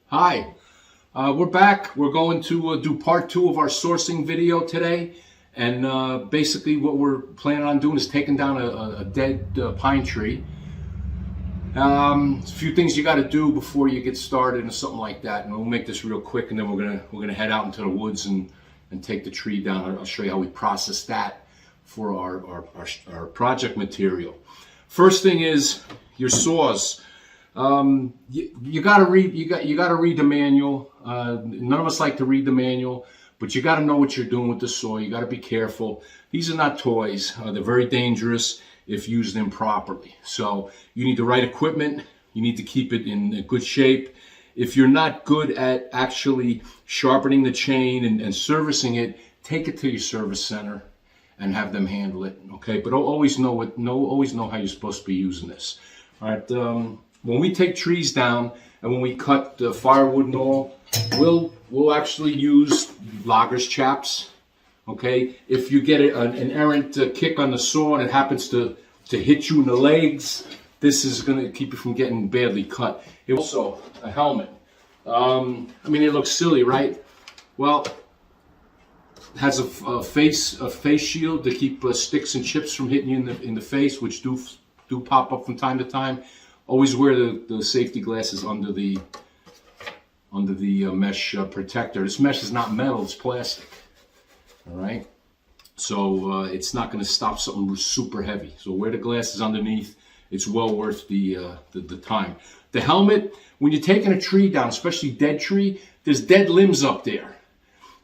Hi, we're back. We're going to do part 2 of our sourcing video today. And basically what we're planning on doing is taking down a dead pine tree. A few things you got to do before you get started and something like that. And we'll make this real quick, and then we're gonna head out into the woods and take the tree down. I'll show you how we process that for our project material. First thing is your saws. You got to read the manual. None of us like to read the manual, but you got to know what you're doing with the saw. You got to be careful. These are not toys. They're very dangerous if used improperly. So you need the right equipment. You need to keep it in good shape. If you're not good at actually sharpening the chain and servicing it, take it to your service center and have them handle it. Okay, but always know how you're supposed to be using this. All right. When we take trees down and when we cut the firewood and all, we'll actually use loggers chaps. Okay, if you get an errant kick on the saw and it happens to hit you in the legs, this is going to keep you from getting badly cut. Also, a helmet. I mean, it looks silly, right? Well, it has a face shield to keep sticks and chips from hitting you in the face, which do pop up from time to time. Always wear the safety glasses under the mesh protector. This mesh is not metal; it's plastic. All right, so it's not going to stop something super heavy. So wear the glasses underneath. It's well worth the time. The helmet, when you're taking a tree down, especially dead tree, there's dead limbs up there.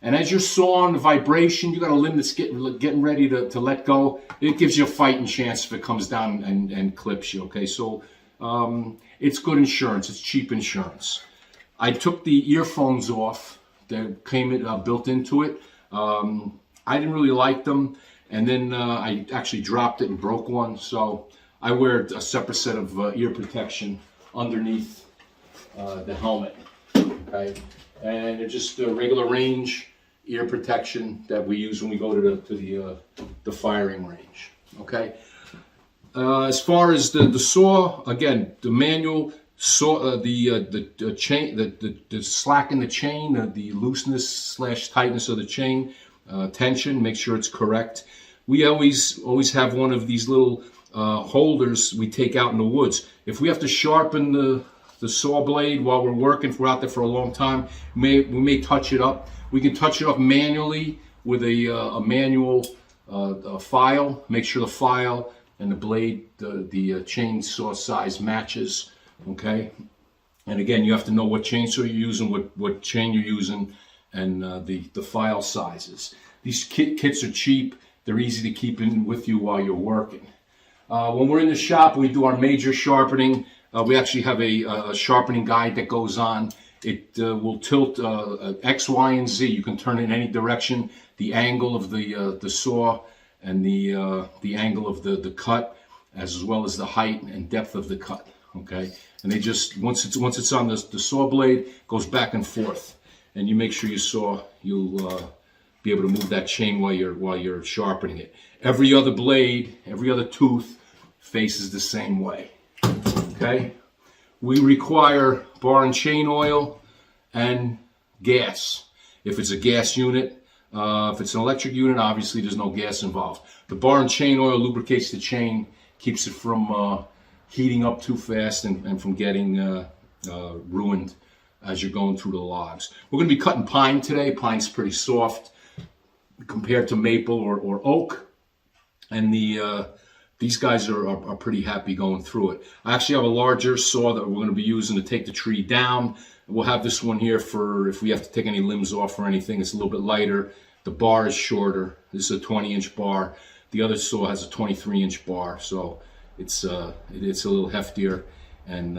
And as you're sawing, the vibration, you got a limb that's getting ready to let go. It gives you a fighting chance if it comes down and clips you. Okay, so it's good insurance. It's cheap insurance. I took the earphones off that came built into it. I didn't really like them, and then I actually dropped it and broke one. So I wear a separate set of ear protection underneath the helmet. Okay, and it's just a regular range ear protection that we use when we go to the firing range. Okay. As far as the saw, again, the manual saw, the chain, the slack in the chain, the looseness / tightness of the chain, tension, make sure it's correct. We always have one of these little holders we take out in the woods. If we have to sharpen the saw blade while we're working, if we're out there for a long time, we may touch it up. We can touch it up manually with a manual file. Make sure the file and the blade, the chainsaw size matches. Okay, and again, you have to know what chainsaw you're using, what chain you're using, and the file sizes. These kits are cheap. They're easy to keep in with you while you're working. When we're in the shop, we do our major sharpening. We actually have a sharpening guide that goes on. It will tilt X, Y, and Z. You can turn it in any direction. The angle of the saw and the angle of the cut, as well as the height and depth of the cut. Okay, and they just once it's on the saw blade, goes back and forth, and you make sure you'll be able to move that chain while you're sharpening it. Every other blade, every other tooth faces the same way. Okay, we require bar and chain oil and gas. If it's a gas unit, if it's an electric unit, obviously there's no gas involved. The bar and chain oil lubricates the chain, keeps it from heating up too fast and from getting ruined as you're going through the logs. We're going to be cutting pine today. Pine's pretty soft compared to maple or oak. and these guys are pretty happy going through it. I actually have a larger saw that we're going to be using to take the tree down. We'll have this one here for if we have to take any limbs off or anything. It's a little bit lighter. The bar is shorter. This is a 20-inch bar. The other saw has a 23-inch bar, so it's a little heftier, and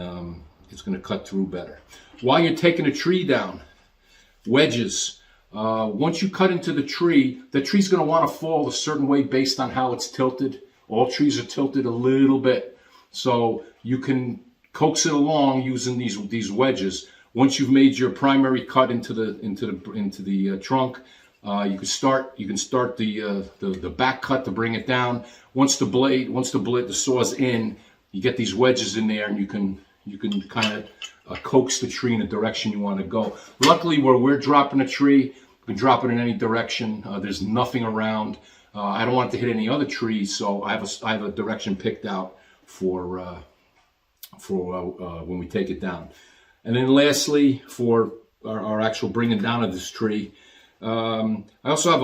it's going to cut through better. While you're taking a tree down, wedges. Once you cut into the tree's going to want to fall a certain way based on how it's tilted. All trees are tilted a little bit, so you can coax it along using these wedges. Once you've made your primary cut into the trunk, you can start the back cut to bring it down. Once the saw's in, you get these wedges in there, and you can kind of coax the tree in the direction you want to go. Luckily, where we're dropping a tree, you can drop it in any direction. There's nothing around. I don't want it to hit any other trees, so I have a direction picked out for when we take it down. And then lastly, for our actual bringing down of this tree, I also have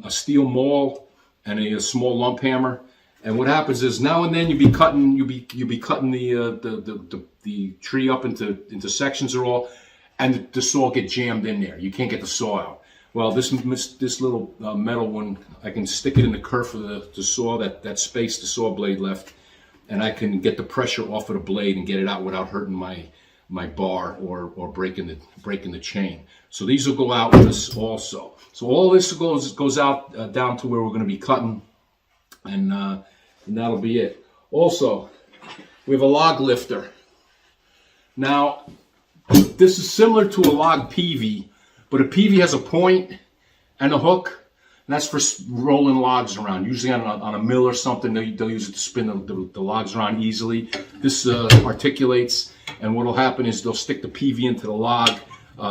a steel maul and a small lump hammer. And what happens is now and then you'll be cutting the tree up into sections or all, and the saw get jammed in there. You can't get the saw out. Well, this little metal one, I can stick it in the kerf of the saw, that space the saw blade left, and I can get the pressure off of the blade and get it out without hurting my bar or breaking the chain. So these will go out with this also. So all this goes out down to where we're going to be cutting, and that'll be it. Also, we have a log lifter. Now, this is similar to a log peavey, but a peavey has a point and a hook, and that's for rolling logs around. Usually on a mill or something, they'll use it to spin the logs around easily. This articulates, and what'll happen is they'll stick the peavey into the log.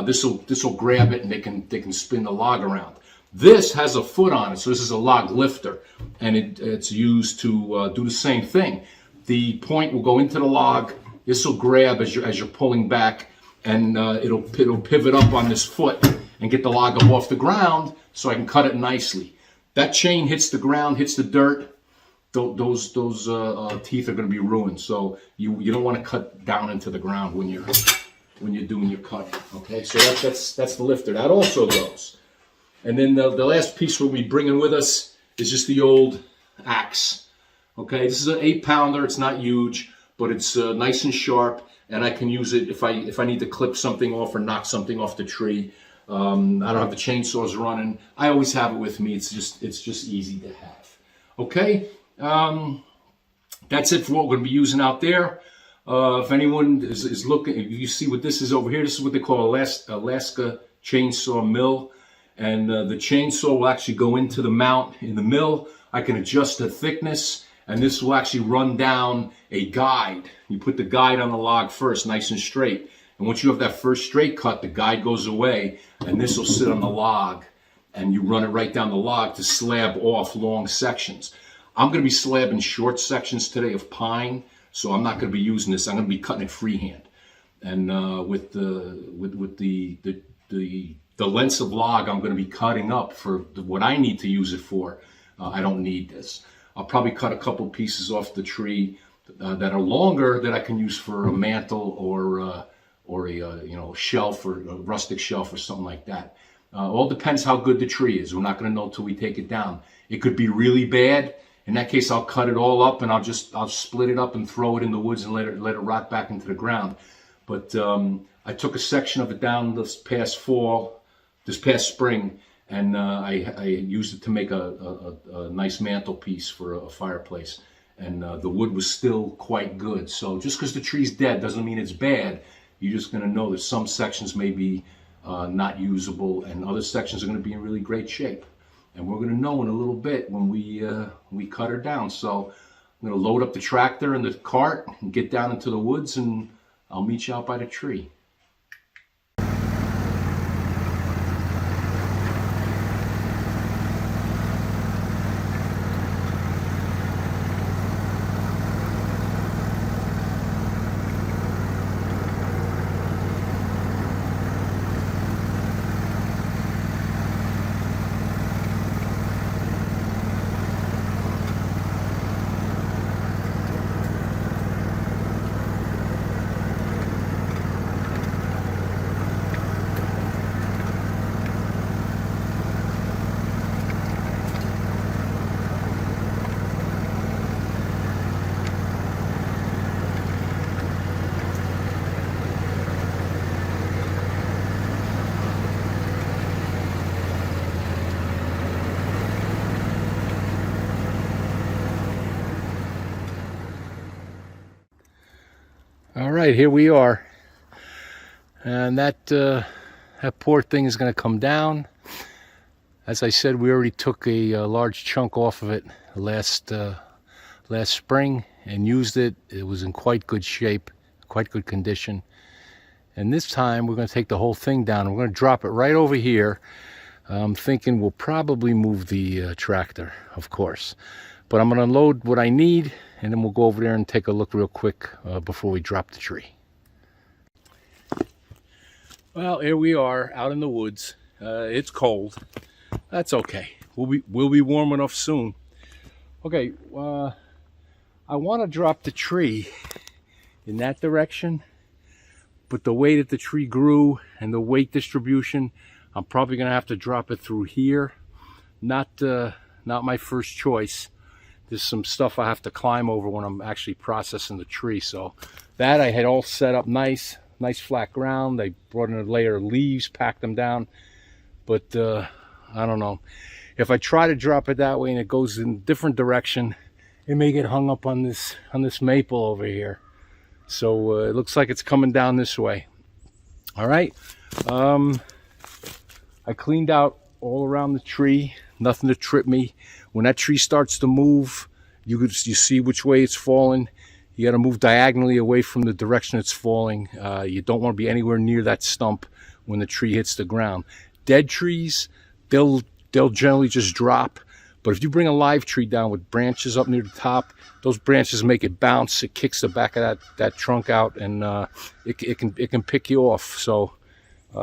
This will grab it, and they can spin the log around. This has a foot on it, so this is a log lifter, and it's used to do the same thing. The point will go into the log. This will grab as you're pulling back, and it'll pivot up on this foot and get the log up off the ground, so I can cut it nicely. That chain hits the ground, hits the dirt. Those teeth are going to be ruined. So you don't want to cut down into the ground when you're doing your cutting. Okay, so that's the lifter. That also goes. And then the last piece we'll be bringing with us is just the old axe. Okay, this is an 8-pounder. It's not huge, but it's nice and sharp, and I can use it if I need to clip something off or knock something off the tree. I don't have the chainsaws running. I always have it with me. It's just easy to have. Okay, that's it for what we're going to be using out there. If anyone is looking, if you see what this is over here, this is what they call Alaska chainsaw mill. And the chainsaw will actually go into the mount in the mill. I can adjust the thickness, and this will actually run down a guide. You put the guide on the log first, nice and straight. And once you have that first straight cut, the guide goes away, and this will sit on the log, and you run it right down the log to slab off long sections. I'm going to be slabbing short sections today of pine, so I'm not going to be using this. I'm going to be cutting it freehand. And with the lengths of log I'm going to be cutting up for what I need to use it for, I don't need this. I'll probably cut a couple pieces off the tree that are longer that I can use for a mantle or a shelf or a rustic shelf or something like that. All depends how good the tree is. We're not going to know till we take it down. It could be really bad. In that case, I'll cut it all up and I'll split it up and throw it in the woods and let it rot back into the ground. But I took a section of it down this past spring, and I used it to make a nice mantelpiece for a fireplace. And the wood was still quite good. So just because the tree's dead doesn't mean it's bad. You're just going to know that some sections may be not usable, and other sections are going to be in really great shape. And we're going to know in a little bit when we cut her down. So I'm going to load up the tractor and the cart and get down into the woods, and I'll meet you out by the tree. right, here we are. And that poor thing is going to come down. As I said, we already took a large chunk off of it last spring and used it. It was in quite good shape, quite good condition. And this time we're going to take the whole thing down. We're going to drop it right over here. I'm thinking we'll probably move the tractor, of course. But I'm going to unload what I need, and then we'll go over there and take a look real quick before we drop the tree. Well, here we are out in the woods. It's cold. That's okay. We'll be warm enough soon. Okay, I want to drop the tree in that direction, but the way that the tree grew and the weight distribution, I'm probably going to have to drop it through here. Not my first choice. There's some stuff I have to climb over when I'm actually processing the tree. So that I had all set up nice flat ground. They brought in a layer of leaves, packed them down. But I don't know. If I try to drop it that way and it goes in a different direction, it may get hung up on this maple over here. So it looks like it's coming down this way. All right. I cleaned out all around the tree. Nothing to trip me. When that tree starts to move, you see which way it's falling. You got to move diagonally away from the direction it's falling. You don't want to be anywhere near that stump when the tree hits the ground. Dead trees, they'll generally just drop. But if you bring a live tree down with branches up near the top, those branches make it bounce. It kicks the back of that trunk out, and it can pick you off. So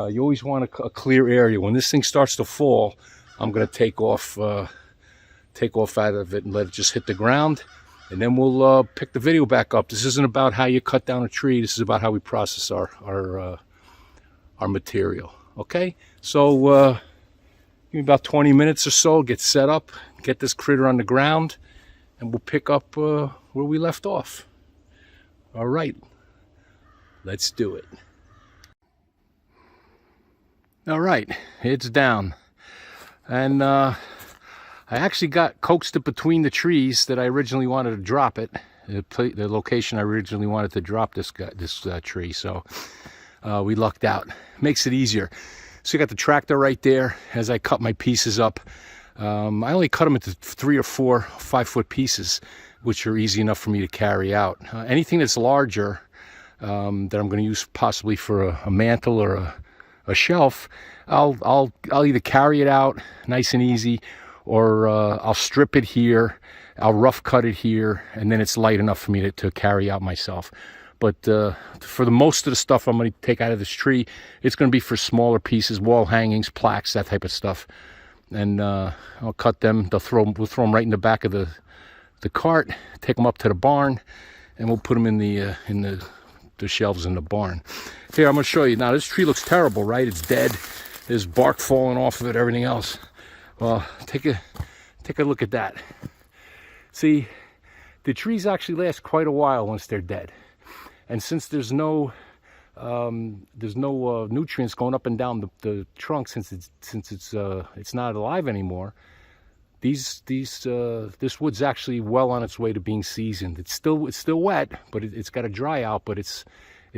you always want a clear area. When this thing starts to fall, I'm going to take off out of it and let it just hit the ground, and then we'll pick the video back up. This isn't about how you cut down a tree. This is about how we process our material. Okay, so give me about 20 minutes or so, get set up, get this critter on the ground, and we'll pick up where we left off. All right, let's do it. All right, it's down. And I actually coaxed it between the trees that I originally wanted to drop it, the location I originally wanted to drop this tree. So we lucked out. Makes it easier. So you got the tractor right there as I cut my pieces up. I only cut them into 3 or 4 5-foot pieces, which are easy enough for me to carry out. Anything that's larger that I'm going to use possibly for a mantle or a shelf, I'll either carry it out nice and easy, or I'll strip it here, I'll rough cut it here, and then it's light enough for me to carry out myself. But for the most of the stuff I'm going to take out of this tree, it's going to be for smaller pieces, wall hangings, plaques, that type of stuff. And I'll cut them. We'll throw them right in the back of the cart, take them up to the barn, and we'll put them in the shelves in the barn. Here, I'm going to show you. Now, this tree looks terrible, right? It's dead. There's bark falling off of it, everything else. Well, take a look at that. See, the trees actually last quite a while once they're dead. And since there's no nutrients going up and down the trunk, since it's not alive anymore, this wood's actually well on its way to being seasoned. It's still wet, but it's got to dry out. But it's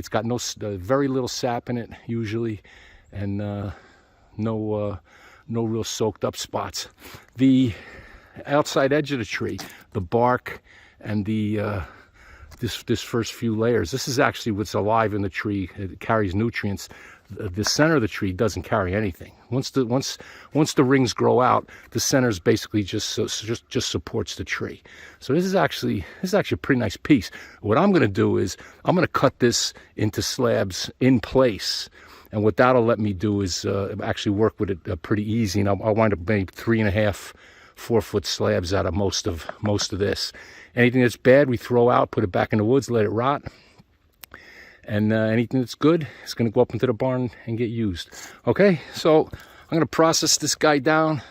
got very little sap in it usually, and no real soaked up spots. The outside edge of the tree, the bark and the this first few layers, this is actually what's alive in the tree. It carries nutrients. The center of the tree doesn't carry anything. Once the rings grow out, the center is basically just supports the tree. So this is actually a pretty nice piece. What I'm going to do is I'm going to cut this into slabs in place, and what that'll let me do is actually work with it pretty easy, and I'll wind up maybe 3.5, 4-foot slabs out of most of this. Anything that's bad, we throw out, put it back in the woods, let it rot. And anything that's good is going to go up into the barn and get used. Okay, so I'm going to process this guy down.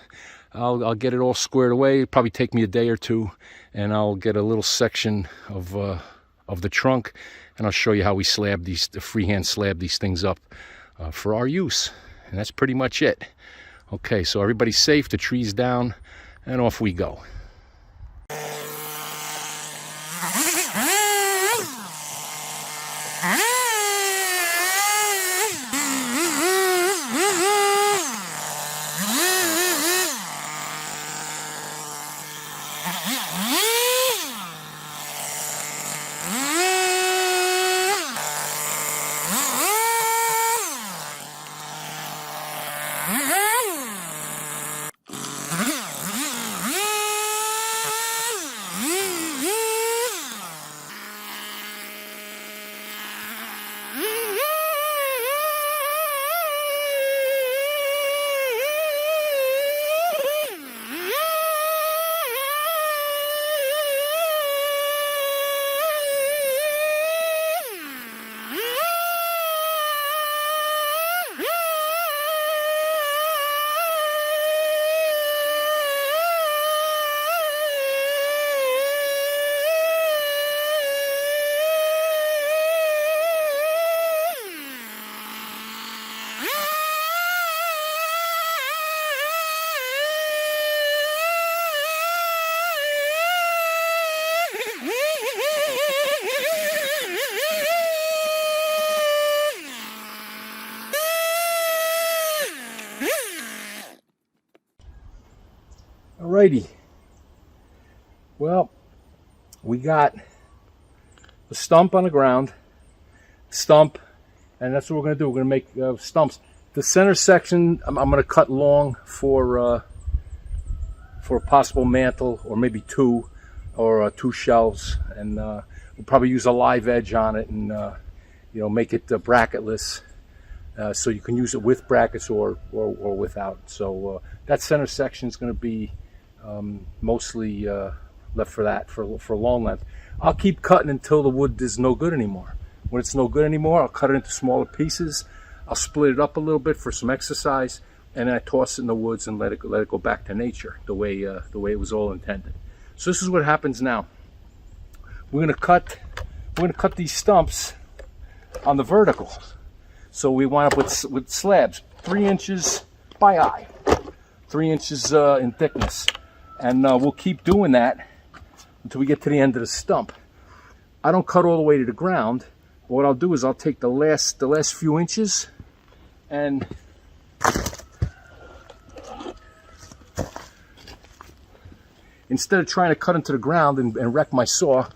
I'll get it all squared away. It'll probably take me a day or two, and I'll get a little section of the trunk, and I'll show you how we freehand slab these things up for our use. And that's pretty much it. Okay, so everybody's safe, the tree's down, and off we go. Ah! Alrighty. Well, we got a stump on the ground, stump, and that's what we're going to do. We're going to make stumps. The center section, I'm going to cut long for a possible mantle, or maybe two, or two shelves, and we'll probably use a live edge on it, and you know, make it bracketless, so you can use it with brackets or without. So that center section is going to be mostly left for that, for long length. I'll keep cutting until the wood is no good anymore. When it's no good anymore, I'll cut it into smaller pieces. I'll split it up a little bit for some exercise, and then I toss it in the woods and let it go back to nature the way it was all intended. So this is what happens now. We're gonna cut these stumps on the vertical. So we wind up with slabs 3 inches by eye, 3 inches in thickness, and we'll keep doing that until we get to the end of the stump. I don't cut all the way to the ground. What I'll do is I'll take the last few inches, and instead of trying to cut into the ground and wreck my saw,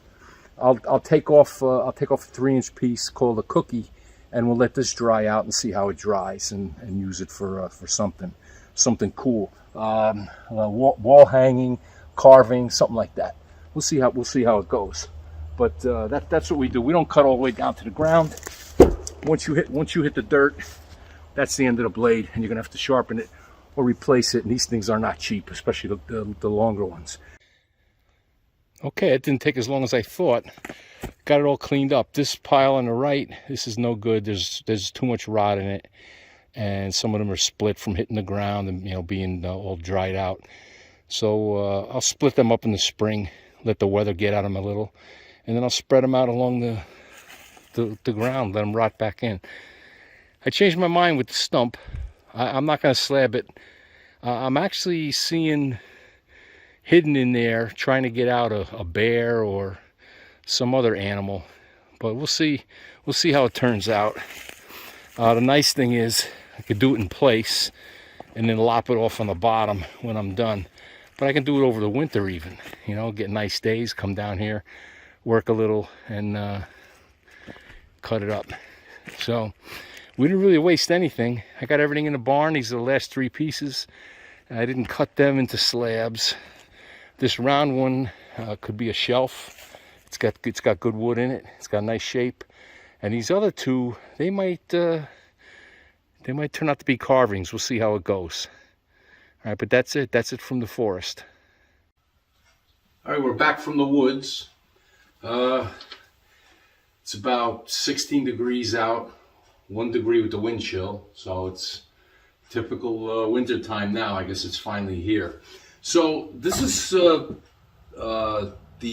I'll take off a 3-inch piece called a cookie, and we'll let this dry out and see how it dries, and use it for something cool, wall hanging, carving, something like that. We'll see how it goes. But that's what we do. We don't cut all the way down to the ground. Once you hit the dirt, that's the end of the blade, and you're gonna have to sharpen it or replace it. And these things are not cheap, especially the longer ones. Okay, it didn't take as long as I thought. Got it all cleaned up. This pile on the right, this is no good. There's too much rot in it, and some of them are split from hitting the ground and, you know, being all dried out. So I'll split them up in the spring, let the weather get at them a little, and then I'll spread them out along the ground, let them rot back in. I changed my mind with the stump. I'm not going to slab it. I'm actually seeing hidden in there, trying to get out a bear or some other animal, but we'll see how it turns out. The nice thing is I could do it in place and then lop it off on the bottom when I'm done, but I can do it over the winter even, you know, get nice days, come down here, work a little, and cut it up. So we didn't really waste anything. I got everything in the barn. These are the last 3 pieces. I didn't cut them into slabs. This round one could be a shelf. It's got good wood in it. It's got a nice shape. And these other 2, they might turn out to be carvings. We'll see how it goes. All right, but that's it. That's it from the forest. All right, we're back from the woods. It's about 16 degrees out, 1 degree with the wind chill. So it's typical winter time now. I guess it's finally here. So this is the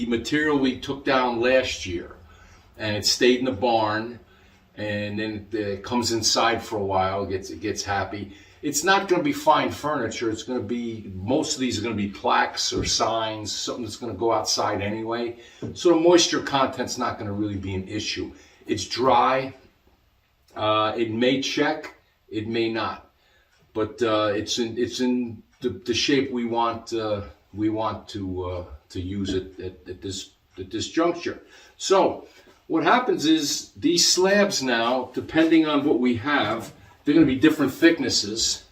material we took down last year, and it stayed in the barn, and then it comes inside for a while. It gets happy. It's not going to be fine furniture. It's going to be, most of these are going to be plaques or signs, something that's going to go outside anyway. So the moisture content's not going to really be an issue. It's dry. It may check. It may not. But it's in the shape we want to use it at this juncture. So what happens is these slabs now, depending on what we have, they're going to be different thicknesses.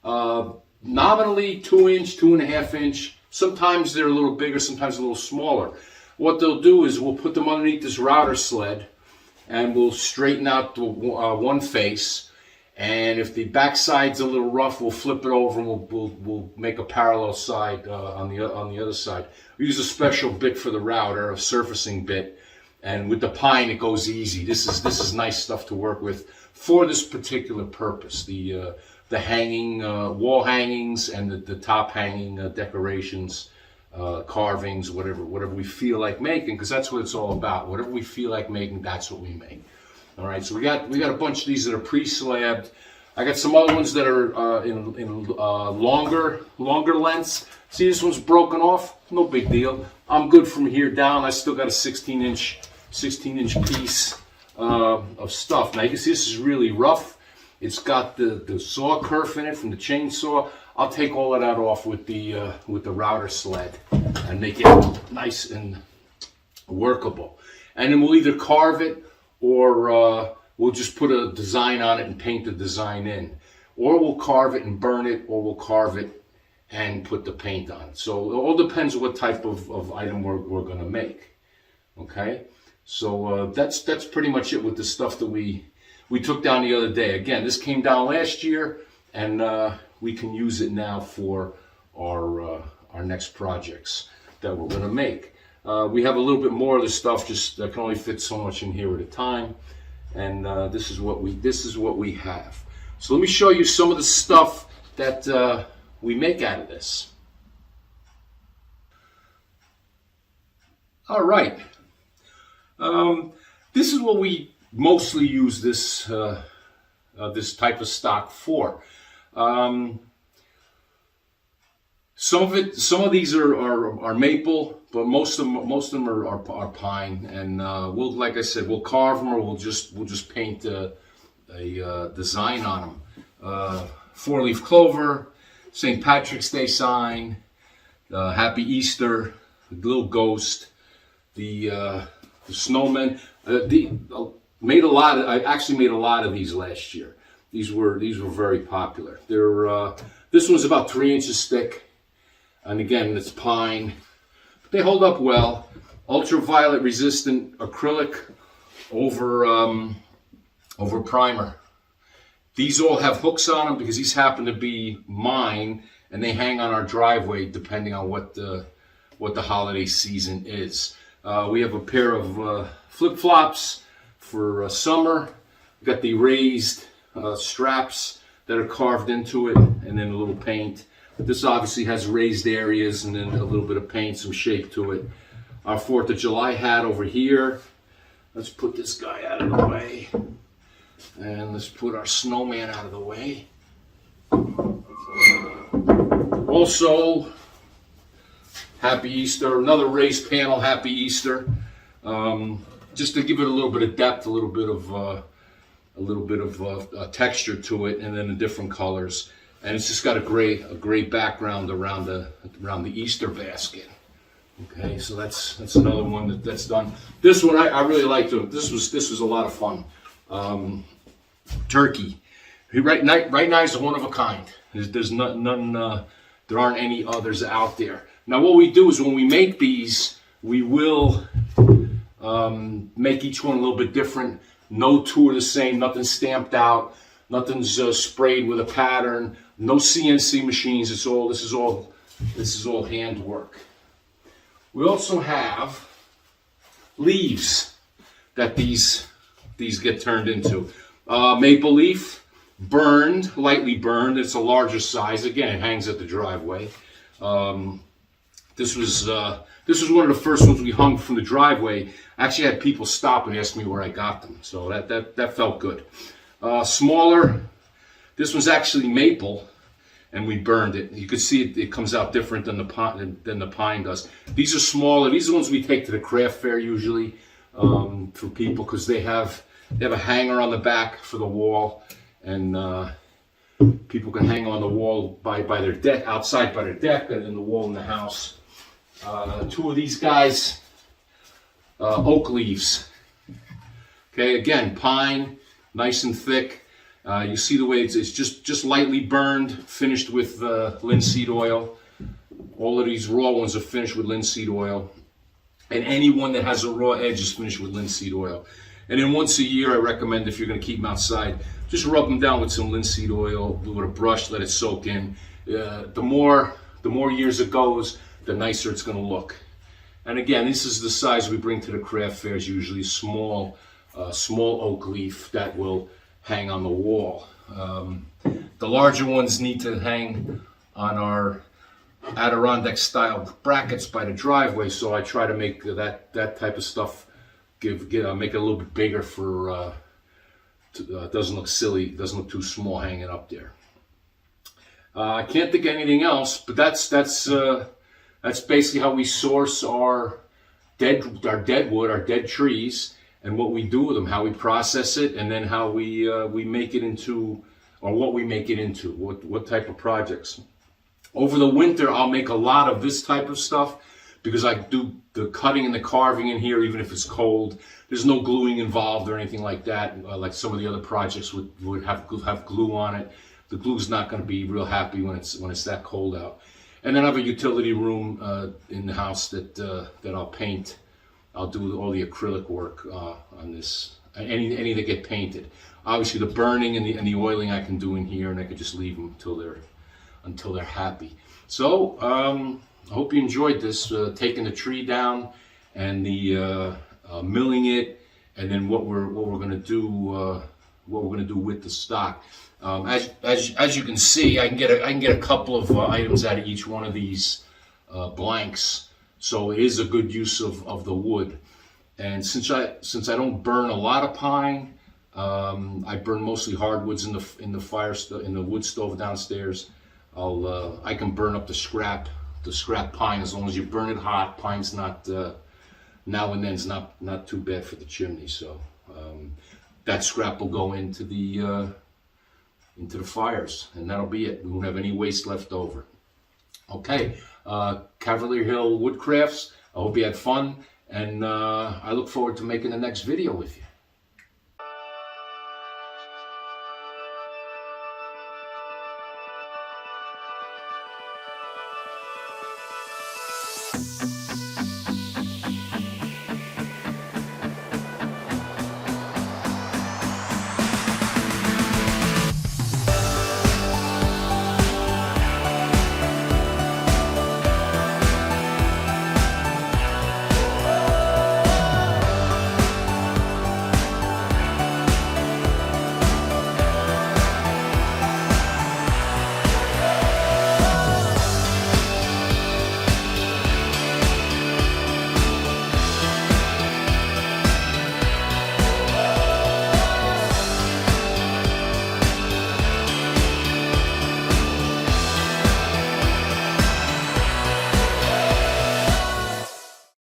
Nominally 2-inch, 2.5-inch. Sometimes they're a little bigger, sometimes a little smaller. What they'll do is we'll put them underneath this router sled and we'll straighten out the one face. And if the backside's a little rough, we'll flip it over and we'll make a parallel side on the other side. We use a special bit for the router, a surfacing bit. And with the pine, it goes easy. This is nice stuff to work with for this particular purpose. The hanging wall hangings and the top hanging decorations, carvings, whatever we feel like making, because that's what it's all about. Whatever we feel like making, that's what we make. All right. So we got a bunch of these that are pre-slabbed. I got some other ones that are in longer lengths. See, this one's broken off. No big deal. I'm good from here down. I still got a 16-inch piece of stuff. Now you can see this is really rough. It's got the saw kerf in it from the chainsaw. I'll take all of that off with the router sled and make it nice and workable. And then we'll either carve it or we'll just put a design on it and paint the design in. Or we'll carve it and burn it, or we'll carve it and put the paint on it. So it all depends what type of item we're going to make. Okay? So that's pretty much it with the stuff that we took down the other day. Again, this came down last year, and we can use it now for our next projects that we're going to make. We have a little bit more of the stuff, just that can only fit so much in here at a time, and this is what we have. So let me show you some of the stuff that we make out of this. All right. This is what we mostly use this type of stock for. Some of these are maple, but most of them are pine. And we'll, like I said, we'll carve them, or we'll just paint a design on them. 4-leaf clover, St. Patrick's Day sign, Happy Easter, the little ghost, the snowman. I actually made a lot of these last year. These were very popular. This one's about 3 inches thick, and again, it's pine. They hold up well. Ultraviolet resistant acrylic over primer. These all have hooks on them because these happen to be mine, and they hang on our driveway depending on what the holiday season is. We have a pair of flip-flops for summer. We've got the raised straps that are carved into it, and then a little paint. But this obviously has raised areas and then a little bit of paint, some shape to it. Our 4th of July hat over here. Let's put this guy out of the way. And let's put our snowman out of the way. Also, Happy Easter, another raised panel, Happy Easter. Just to give it a little bit of depth, a little bit of texture to it, and then the different colors. And it's just got a gray background around the Easter basket. Okay, so that's another one that's done. This one I really liked. This was a lot of fun. Turkey. Right now is one of a kind. There's none. There aren't any others out there. Now what we do is when we make these, we will make each one a little bit different. No two are the same. Nothing stamped out. Nothing's sprayed with a pattern. No CNC machines. This is all handwork. We also have leaves that these get turned into. Maple leaf, burned, lightly burned. It's a larger size. Again, it hangs at the driveway. This was one of the first ones we hung from the driveway. I actually had people stop and ask me where I got them, so that felt good. Smaller. This one's actually maple, and we burned it. You can see it comes out different than the pine does. These are smaller. These are the ones we take to the craft fair usually for people, because they have a hanger on the back for the wall, and people can hang on the wall by their deck, outside by their deck, and then the wall in the house. Two of these guys, oak leaves. Okay, again, pine, nice and thick. You see the way it's just lightly burned, finished with linseed oil. All of these raw ones are finished with linseed oil. And any one that has a raw edge is finished with linseed oil. And then once a year, I recommend, if you're going to keep them outside, just rub them down with some linseed oil, with a brush, let it soak in. The more years it goes, the nicer it's going to look. And again, this is the size we bring to the craft fairs, usually small oak leaf that will hang on the wall. The larger ones need to hang on our Adirondack style brackets by the driveway, so I try to make that type of stuff make it a little bit bigger for doesn't look silly, doesn't look too small hanging up there. I can't think of anything else, but that's basically how we source our deadwood, our dead trees, and what we do with them, how we process it, and then how we make it into, or what we make it into, what type of projects. Over the winter, I'll make a lot of this type of stuff because I do the cutting and the carving in here, even if it's cold. There's no gluing involved or anything like that, like some of the other projects would have glue on it. The glue's not going to be real happy when it's that cold out. And then I have a utility room in the house that I'll paint. I'll do all the acrylic work on this. Any that get painted. Obviously, the burning and the oiling I can do in here, and I can just leave them until they're happy. So I hope you enjoyed this, taking the tree down and the milling it, and then what we're going to do with the stock. As you can see, I can get a couple of items out of each one of these blanks. So it is a good use of the wood. And since I don't burn a lot of pine, I burn mostly hardwoods in the wood stove downstairs. I can burn up the scrap pine as long as you burn it hot. Pine's not now and then is not too bad for the chimney. So that scrap will go into the fires, and that'll be it. We won't have any waste left over. Okay, Cavalier Hill Woodcrafts. I hope you had fun, and I look forward to making the next video with you.